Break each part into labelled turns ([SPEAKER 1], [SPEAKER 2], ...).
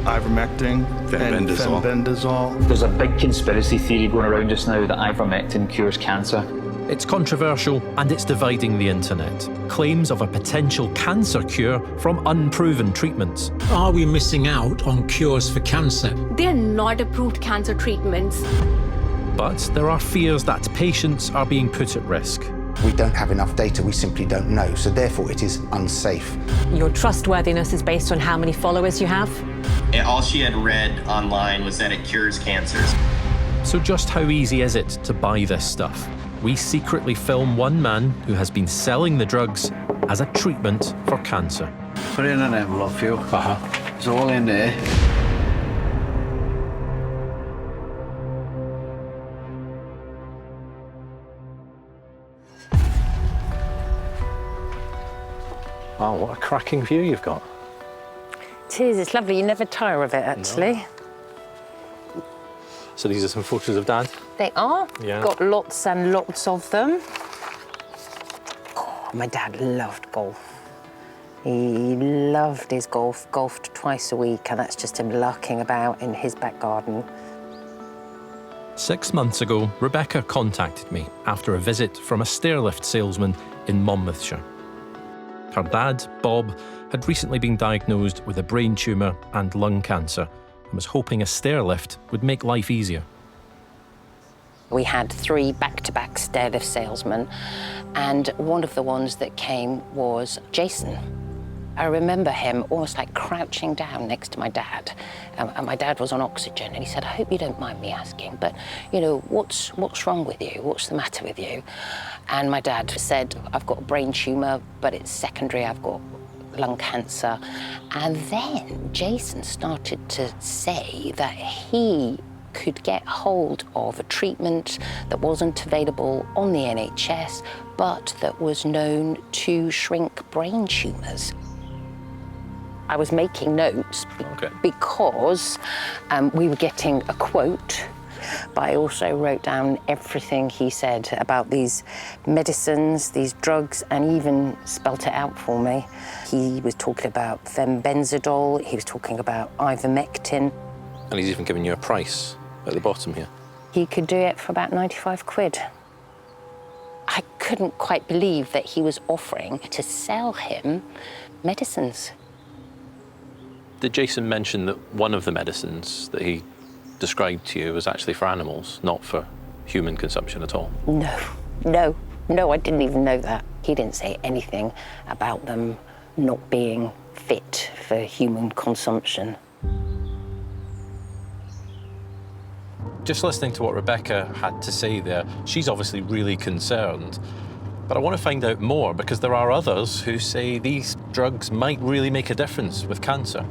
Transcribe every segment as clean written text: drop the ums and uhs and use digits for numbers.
[SPEAKER 1] ivermectin, and fenbendazole.
[SPEAKER 2] There's a big conspiracy theory going around just now that ivermectin cures cancer.
[SPEAKER 3] It's controversial and it's dividing the internet. Claims of a potential cancer cure from unproven treatments.
[SPEAKER 4] Are we missing out on cures for cancer?
[SPEAKER 5] They're not approved cancer treatments.
[SPEAKER 3] But there are fears that patients are being put at risk.
[SPEAKER 6] We don't have enough data, we simply don't know, so therefore it is unsafe.
[SPEAKER 7] Your trustworthiness is based on how many followers you have?
[SPEAKER 8] All she had read online was that it cures cancers.
[SPEAKER 3] So just how easy is it to buy this stuff? We secretly film one man who has been selling the drugs as a treatment for cancer.
[SPEAKER 9] Put in an envelope for you. It's all in there.
[SPEAKER 3] Wow, what a cracking view you've got.
[SPEAKER 7] It is, it's lovely. You never tire of it, actually.
[SPEAKER 3] No. So these are some photos of Dad?
[SPEAKER 7] They are.
[SPEAKER 3] Yeah.
[SPEAKER 7] Got lots and lots of them. Oh, my dad loved golf. He loved his golf, golfed twice a week, and that's just him larking about in his back garden.
[SPEAKER 3] 6 months ago, Rebecca contacted me after a visit from a stairlift salesman in Monmouthshire. Her dad, Bob, had recently been diagnosed with a brain tumour and lung cancer and was hoping a stairlift would make life easier.
[SPEAKER 7] We had 3 back-to-back stairlift salesmen, and one of the ones that came was Jason. I remember him almost like crouching down next to my dad, and my dad was on oxygen, and he said, "I hope you don't mind me asking, but, you know, what's wrong with you? What's the matter with you?" And my dad said, "I've got a brain tumour, but it's secondary. I've got lung cancer." And then Jason started to say that he could get hold of a treatment that wasn't available on the NHS, but that was known to shrink brain tumours. I was making notes because we were getting a quote, but I also wrote down everything he said about these medicines, these drugs, and even spelt it out for me. He was talking about fenbendazole, he was talking about ivermectin.
[SPEAKER 3] And he's even given you a price at the bottom here.
[SPEAKER 7] He could do it for about 95 quid. I couldn't quite believe that he was offering to sell him medicines.
[SPEAKER 3] Did Jason mention that one of the medicines that he described to you was actually for animals, not for human consumption at all?
[SPEAKER 7] No, I didn't even know that. He didn't say anything about them not being fit for human consumption.
[SPEAKER 3] Just listening to what Rebecca had to say there, she's obviously really concerned. But I want to find out more because there are others who say these drugs might really make a difference with cancer.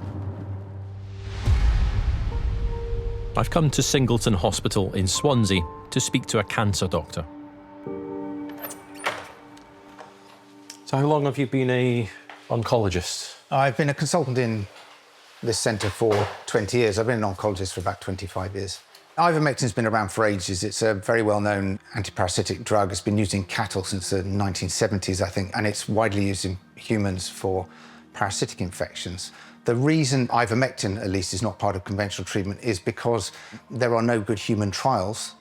[SPEAKER 3] I've come to Singleton Hospital in Swansea to speak to a cancer doctor. So how long have you been an oncologist?
[SPEAKER 6] I've been a consultant in this centre for 20 years. I've been an oncologist for about 25 years. Ivermectin's been around for ages. It's a very well-known antiparasitic drug. It's been used in cattle since the 1970s, I think, and it's widely used in humans for parasitic infections. The reason ivermectin, at least, is not part of conventional treatment is because there are no good human trials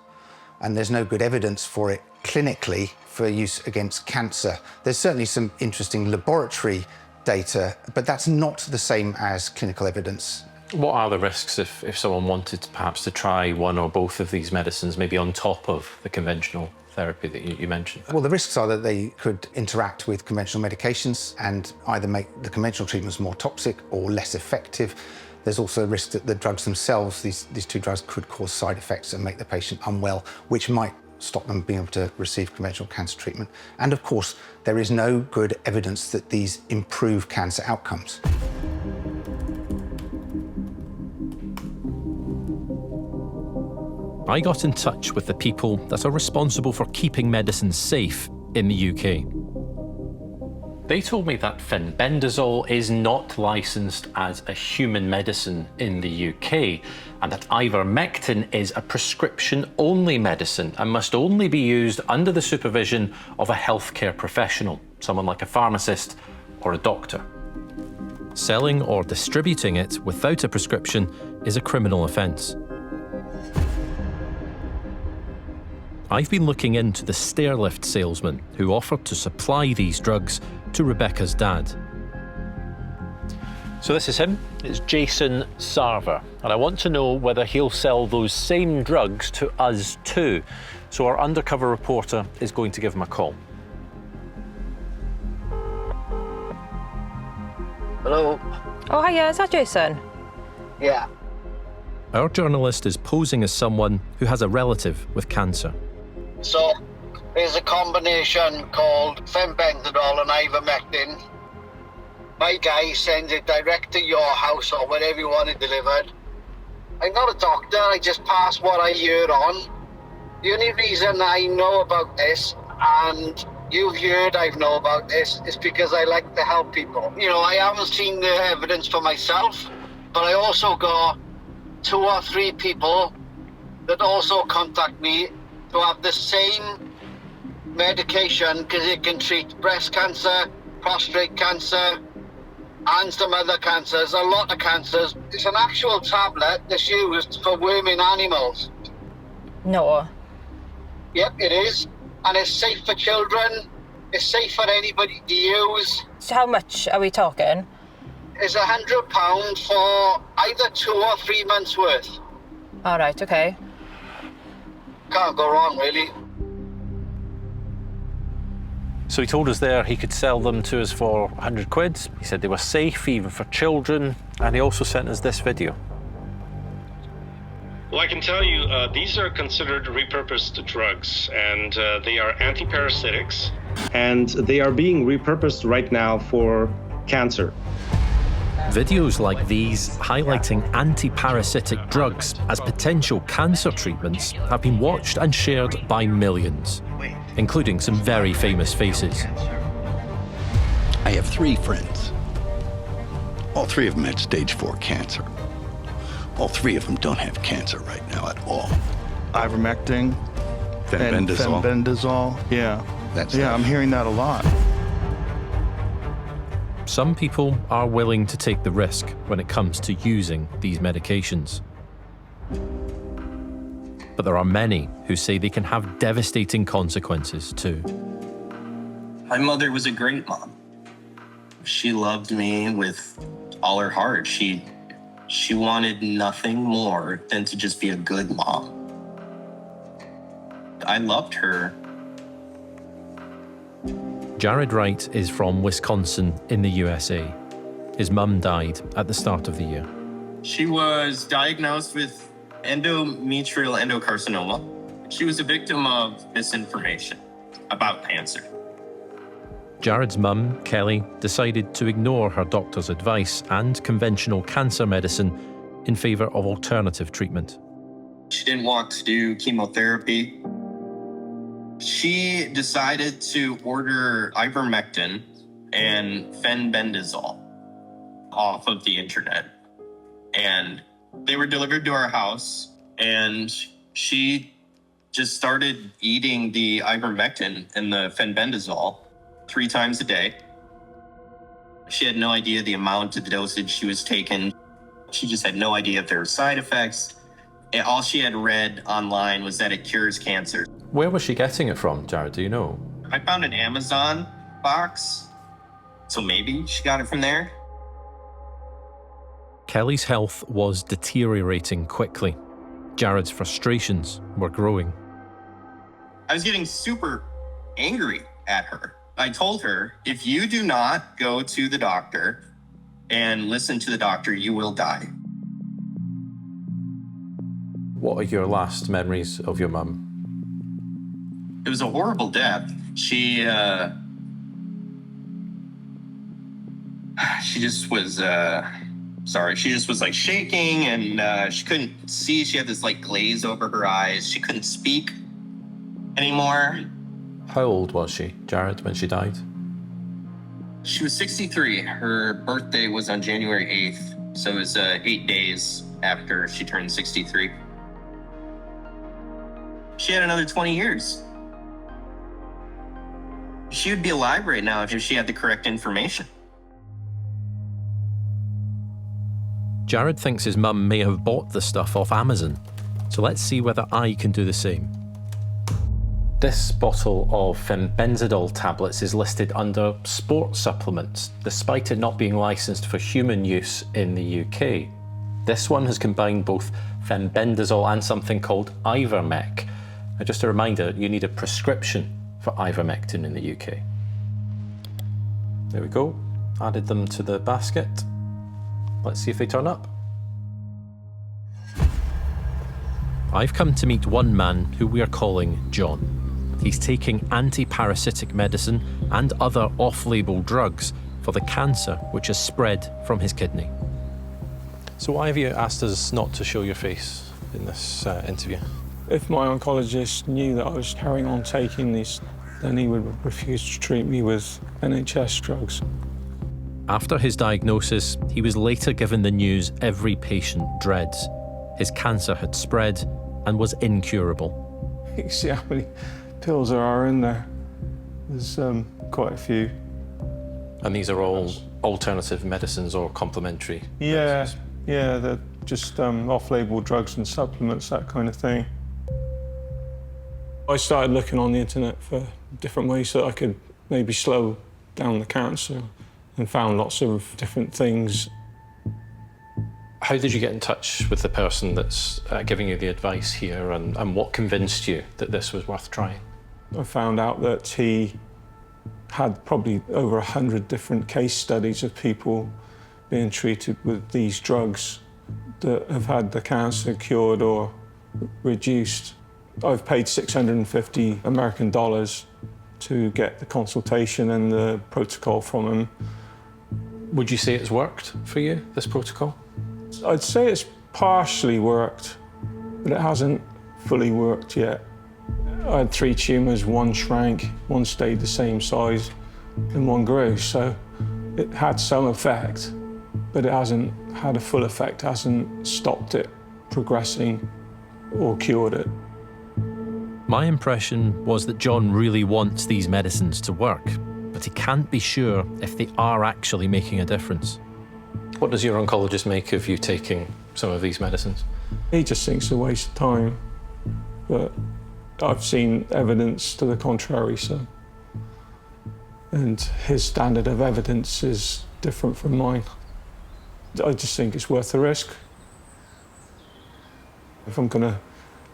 [SPEAKER 6] and there's no good evidence for it clinically for use against cancer. There's certainly some interesting laboratory data, but that's not the same as clinical evidence.
[SPEAKER 3] What are the risks if someone wanted perhaps to try one or both of these medicines, maybe on top of the conventional therapy that you mentioned?
[SPEAKER 6] Well, the risks are that they could interact with conventional medications and either make the conventional treatments more toxic or less effective. There's also a risk that the drugs themselves, these 2 drugs, could cause side effects and make the patient unwell, which might stop them being able to receive conventional cancer treatment. And of course, there is no good evidence that these improve cancer outcomes.
[SPEAKER 3] I got in touch with the people that are responsible for keeping medicines safe in the UK. They told me that fenbendazole is not licensed as a human medicine in the UK, and that ivermectin is a prescription-only medicine and must only be used under the supervision of a healthcare professional, someone like a pharmacist or a doctor. Selling or distributing it without a prescription is a criminal offence. I've been looking into the stairlift salesman who offered to supply these drugs to Rebecca's dad. So this is him, it's Jason Sarver, and I want to know whether he'll sell those same drugs to us too. So our undercover reporter is going to give him a call.
[SPEAKER 10] Hello?
[SPEAKER 11] Oh, hiya, is that Jason?
[SPEAKER 10] Yeah.
[SPEAKER 3] Our journalist is posing as someone who has a relative with cancer.
[SPEAKER 10] So, there's a combination called fenbendazole and ivermectin. My guy sends it direct to your house or wherever you want it delivered. I'm not a doctor, I just pass what I hear on. The only reason I know about this, and you've heard I know about this, is because I like to help people. You know, I haven't seen the evidence for myself, but I also got 2 or 3 people that also contact me to have the same medication because it can treat breast cancer, prostate cancer, and some other cancers, a lot of cancers. It's an actual tablet that's used for worming animals.
[SPEAKER 11] No.
[SPEAKER 10] Yep, it is. And it's safe for children. It's safe for anybody to use.
[SPEAKER 11] So how much are we talking?
[SPEAKER 10] It's £100 for either 2 or 3 months worth.
[SPEAKER 11] All right, okay.
[SPEAKER 10] Can't go wrong, really.
[SPEAKER 3] So he told us there he could sell them to us for 100 quid. He said they were safe even for children, and he also sent us this video.
[SPEAKER 12] Well, I can tell you, these are considered repurposed drugs, and they are antiparasitics, and they are being repurposed right now for cancer.
[SPEAKER 3] Videos like these, highlighting anti-parasitic drugs as potential cancer treatments, have been watched and shared by millions, including some very famous faces.
[SPEAKER 13] I have 3 friends. All 3 of them had stage 4 cancer. All 3 of them don't have cancer right now at all.
[SPEAKER 1] Ivermectin,
[SPEAKER 13] Fenbendazole.
[SPEAKER 1] fenbendazole. Yeah. I'm hearing that a lot.
[SPEAKER 3] Some people are willing to take the risk when it comes to using these medications. But there are many who say they can have devastating consequences too.
[SPEAKER 8] My mother was a great mom. She loved me with all her heart. She wanted nothing more than to just be a good mom. I loved her.
[SPEAKER 3] Jared Wright is from Wisconsin in the USA. His mum died at the start of the year.
[SPEAKER 8] She was diagnosed with endometrial endocarcinoma. She was a victim of misinformation about cancer.
[SPEAKER 3] Jared's mum, Kelly, decided to ignore her doctor's advice and conventional cancer medicine in favour of alternative treatment.
[SPEAKER 8] She didn't want to do chemotherapy. She decided to order ivermectin and fenbendazole off of the internet. And they were delivered to our house, and she just started eating the ivermectin and the fenbendazole 3 times a day. She had no idea the amount of the dosage she was taking. She just had no idea if there were side effects. And all she had read online was that it cures cancer.
[SPEAKER 3] Where was she getting it from, Jared? Do you know?
[SPEAKER 8] I found an Amazon box, so maybe she got it from there.
[SPEAKER 3] Kelly's health was deteriorating quickly. Jared's frustrations were growing.
[SPEAKER 8] I was getting super angry at her. I told her, if you do not go to the doctor and listen to the doctor, you will die.
[SPEAKER 3] What are your last memories of your mum?
[SPEAKER 8] It was a horrible death. She just was, she just was like shaking, and she couldn't see. She had this like glaze over her eyes. She couldn't speak anymore.
[SPEAKER 3] How old was she, Jared, when she died?
[SPEAKER 8] She was 63. Her birthday was on January 8th. So it was 8 days after she turned 63. She had another 20 years. She would be alive right now if she had the correct information.
[SPEAKER 3] Jared thinks his mum may have bought the stuff off Amazon, so let's see whether I can do the same. This bottle of fenbendazole tablets is listed under sports supplements, despite it not being licensed for human use in the UK. This one has combined both fenbendazole and something called ivermec. Now, just a reminder, you need a prescription for ivermectin in the UK. There we go, added them to the basket. Let's see if they turn up. I've come to meet one man who we are calling John. He's taking anti-parasitic medicine and other off-label drugs for the cancer which has spread from his kidney. So why have you asked us not to show your face in this interview?
[SPEAKER 14] If my oncologist knew that I was carrying on taking these, then he would refuse to treat me with NHS drugs.
[SPEAKER 3] After his diagnosis, he was later given the news every patient dreads. His cancer had spread and was incurable.
[SPEAKER 14] You see how many pills there are in there. There's quite a few.
[SPEAKER 3] And these are all alternative medicines or complementary?
[SPEAKER 14] Yeah, they're just off-label drugs and supplements, that kind of thing. I started looking on the internet for different ways that I could maybe slow down the cancer and found lots of different things.
[SPEAKER 3] How did you get in touch with the person that's giving you the advice here, and what convinced you that this was worth trying?
[SPEAKER 14] I found out that he had probably over 100 different case studies of people being treated with these drugs that have had the cancer cured or reduced. I've paid $650 American to get the consultation and the protocol from him.
[SPEAKER 3] Would you say it's worked for you, this protocol?
[SPEAKER 14] I'd say it's partially worked, but it hasn't fully worked yet. I had 3 tumours, one shrank, one stayed the same size, and one grew. So it had some effect, but it hasn't had a full effect, hasn't stopped it progressing or cured it.
[SPEAKER 3] My impression was that John really wants these medicines to work, but he can't be sure if they are actually making a difference. What does your oncologist make of you taking some of these medicines?
[SPEAKER 14] He just thinks it's a waste of time, but I've seen evidence to the contrary, so. And his standard of evidence is different from mine. I just think it's worth the risk. If I'm gonna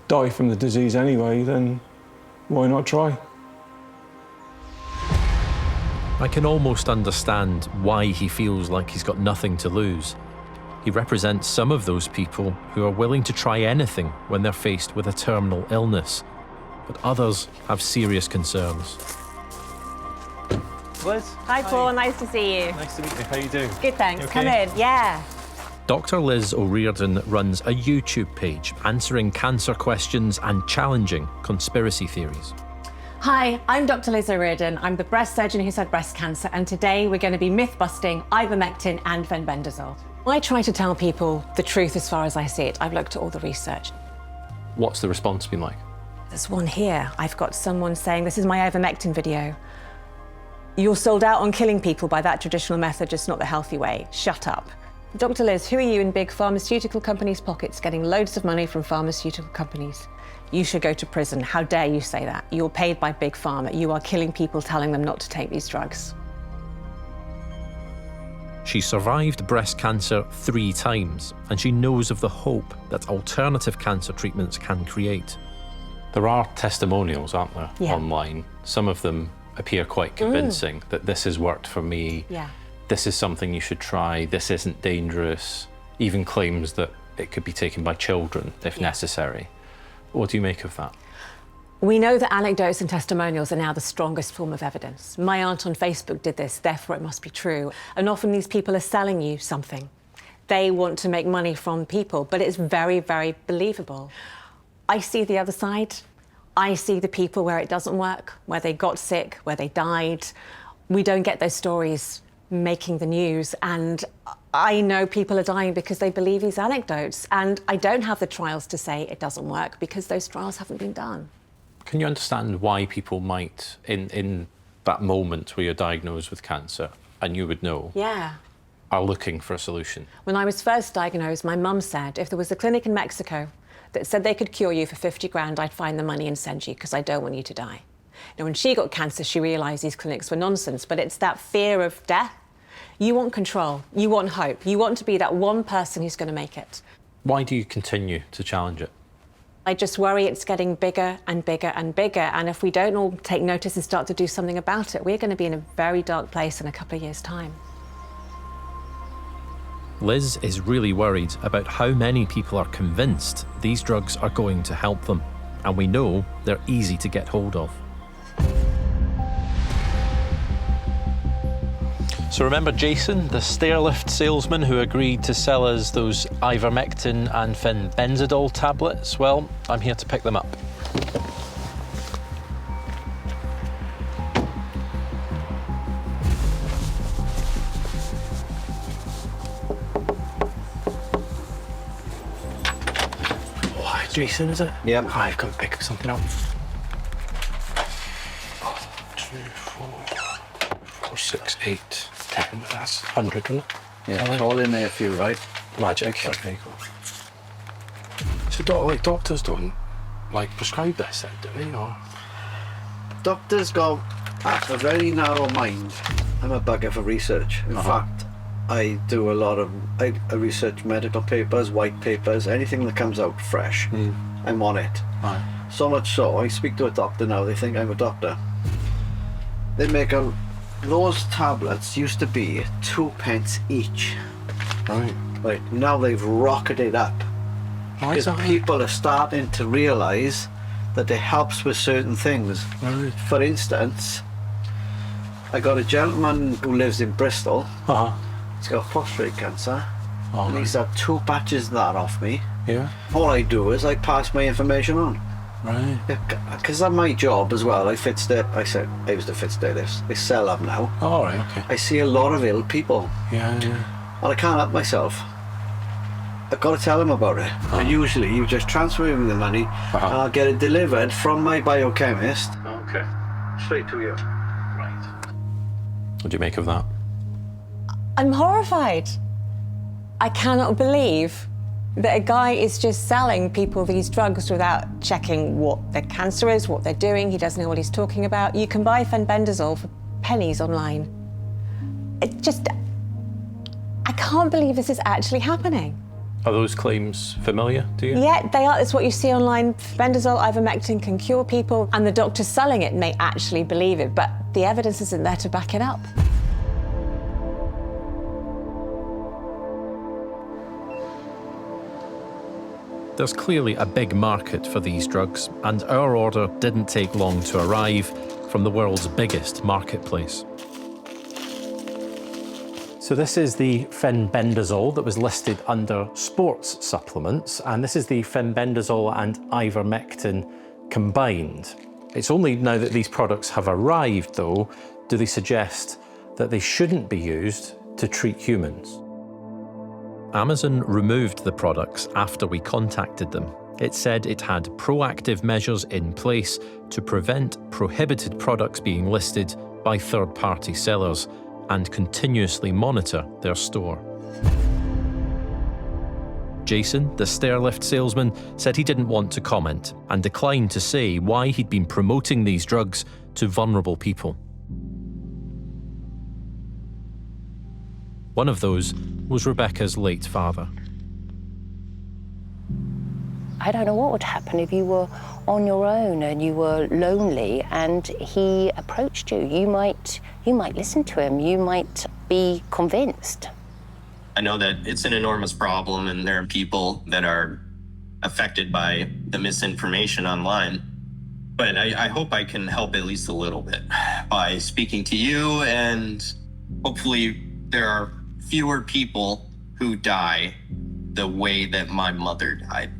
[SPEAKER 14] die from the disease anyway, then why not try?
[SPEAKER 3] I can almost understand why he feels like he's got nothing to lose. He represents some of those people who are willing to try anything when they're faced with a terminal illness, but others have serious concerns.
[SPEAKER 15] Liz?
[SPEAKER 16] Hi, Paul. Nice to see you.
[SPEAKER 15] Nice to meet you. How are you doing?
[SPEAKER 16] Good, thanks.
[SPEAKER 15] You okay?
[SPEAKER 16] Come in. Yeah.
[SPEAKER 3] Dr. Liz O'Riordan runs a YouTube page answering cancer questions and challenging conspiracy theories.
[SPEAKER 16] Hi, I'm Dr. Liz O'Riordan. I'm the breast surgeon who's had breast cancer, and today we're going to be myth-busting ivermectin and fenbendazole. I try to tell people the truth as far as I see it. I've looked at all the research.
[SPEAKER 3] What's the response been like?
[SPEAKER 16] There's one here. I've got someone saying, this is my ivermectin video. You're sold out on killing people by that traditional method, just not the healthy way. Shut up. Dr. Liz, who are you in big pharmaceutical companies' pockets getting loads of money from pharmaceutical companies? You should go to prison. How dare you say that? You're paid by Big Pharma. You are killing people, telling them not to take these drugs.
[SPEAKER 3] She survived breast cancer 3 times, and she knows of the hope that alternative cancer treatments can create. There are testimonials, aren't there, online? Some of them appear quite convincing, that this has worked for me, this is something you should try, this isn't dangerous, even claims that it could be taken by children if necessary. What do you make of that?
[SPEAKER 16] We know that anecdotes and testimonials are now the strongest form of evidence. My aunt on Facebook did this, therefore it must be true. And often these people are selling you something. They want to make money from people, but it's very, very believable. I see the other side. I see the people where it doesn't work, where they got sick, where they died. We don't get those stories making the news, and I know people are dying because they believe these anecdotes, and I don't have the trials to say it doesn't work because those trials haven't been done.
[SPEAKER 3] Can you understand why people might, in that moment where you're diagnosed with cancer, and you would know, are looking for a solution.
[SPEAKER 16] When I was first diagnosed, my mum said if there was a clinic in Mexico that said they could cure you for 50 grand, I'd find the money and send you because I don't want you to die. Now, when she got cancer, she realised these clinics were nonsense, but it's that fear of death. You want control, you want hope, you want to be that one person who's going to make it.
[SPEAKER 3] Why do you continue to challenge it?
[SPEAKER 16] I just worry it's getting bigger and bigger and bigger, and if we don't all take notice and start to do something about it, we're going to be in a very dark place in a couple of years' time.
[SPEAKER 3] Liz is really worried about how many people are convinced these drugs are going to help them, and we know they're easy to get hold of. So remember Jason, the stairlift salesman who agreed to sell us those ivermectin and fenbendazole tablets? Well, I'm here to pick them up.
[SPEAKER 9] Oh, hi, Jason, is it?
[SPEAKER 15] Yeah.
[SPEAKER 9] Hi, I've come to pick something up. 6, 8, 10, that's 100, isn't it?
[SPEAKER 15] Yeah, it's all in there for you, right?
[SPEAKER 9] Magic. Okay, cool. So, doctors don't, prescribe this, then, do they, or?
[SPEAKER 15] Doctors got a very narrow mind. I'm a bugger for research. In fact, I do a lot of, I research medical papers, white papers, anything that comes out fresh. I'm on it. So much so, I speak to a doctor now, they think I'm a doctor. They make those tablets used to be 2 pence each. Right, now they've rocketed up. Because people are starting to realise that it helps with certain things. For instance, I got a gentleman who lives in Bristol. He's got prostate cancer. And he's had 2 batches of that off me.
[SPEAKER 9] Yeah.
[SPEAKER 15] All I do is I pass my information on.
[SPEAKER 9] Right.
[SPEAKER 15] Because that's my job as well. I used to fit stairlifts. They sell them now.
[SPEAKER 9] All right, okay.
[SPEAKER 15] I see a lot of ill people.
[SPEAKER 9] Yeah.
[SPEAKER 15] And I can't help myself. I've got to tell them about it. And usually you just transfer me the money and I'll get it delivered from my biochemist.
[SPEAKER 9] Okay. Straight to you. Right.
[SPEAKER 3] What do you make of that?
[SPEAKER 16] I'm horrified. I cannot believe that a guy is just selling people these drugs without checking what their cancer is, what they're doing. He doesn't know what he's talking about. You can buy fenbendazole for pennies online. I can't believe this is actually happening.
[SPEAKER 3] Are those claims familiar to you?
[SPEAKER 16] Yeah, they are. It's what you see online. Fenbendazole, ivermectin can cure people, and the doctors selling it may actually believe it, but the evidence isn't there to back it up.
[SPEAKER 3] There's clearly a big market for these drugs, and our order didn't take long to arrive from the world's biggest marketplace. So this is the fenbendazole that was listed under sports supplements, and this is the fenbendazole and ivermectin combined. It's only now that these products have arrived, though, do they suggest that they shouldn't be used to treat humans. Amazon removed the products after we contacted them. It said it had proactive measures in place to prevent prohibited products being listed by third-party sellers and continuously monitor their store. Jason, the stairlift salesman, said he didn't want to comment and declined to say why he'd been promoting these drugs to vulnerable people. One of those was Rebecca's late father.
[SPEAKER 7] I don't know what would happen if you were on your own and you were lonely and he approached you. You might listen to him, you might be convinced.
[SPEAKER 8] I know that it's an enormous problem and there are people that are affected by the misinformation online. But I hope I can help at least a little bit by speaking to you, and hopefully there are fewer people who die the way that my mother died.